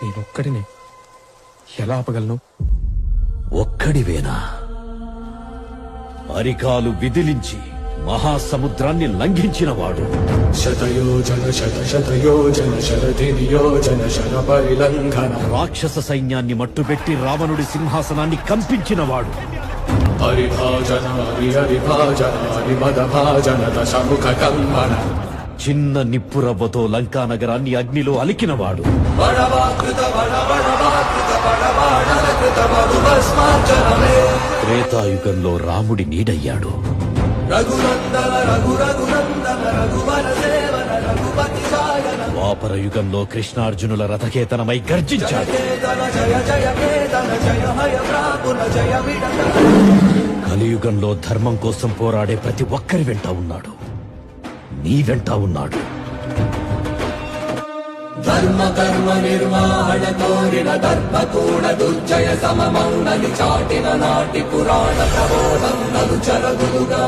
నేనొక్కడినే ఎలా ఆపగలను? ఒక్కడివేనా? అరికాలు విదిలించి మహాసముద్రాన్ని లంఘించినవాడు. శతయోజన శతయోజన శరదినియోజన శర పరిలంఘన. రాక్షస సైన్యాన్ని మట్టుబెట్టి రావణుడి సింహాసనాన్ని కంపించినవాడు. హరిభాజన హరిహరిభాజన హరిమదభాజన దశముఖ కంబన. చిన్న నిప్పురవ్వతో లంకా నగరాన్ని అగ్నిలో అలికినవాడు. త్రేతాయుగంలో రాముడి నీడయ్యాడు. ద్వాపర యుగంలో కృష్ణార్జునుల రథకేతనమై గర్జించాడు. కలియుగంలో ధర్మం కోసం పోరాడే ప్రతి ఒక్కరి వెంట ఉన్నాడు. నీ వెంట ఉన్నాడు. ధర్మ కర్మ నిర్వహణ కోరిన ధర్మకూడ దుర్జయ సమమౌనని చాటిన నాటి పురాణ ప్రబోధం నలు చరగులుగా.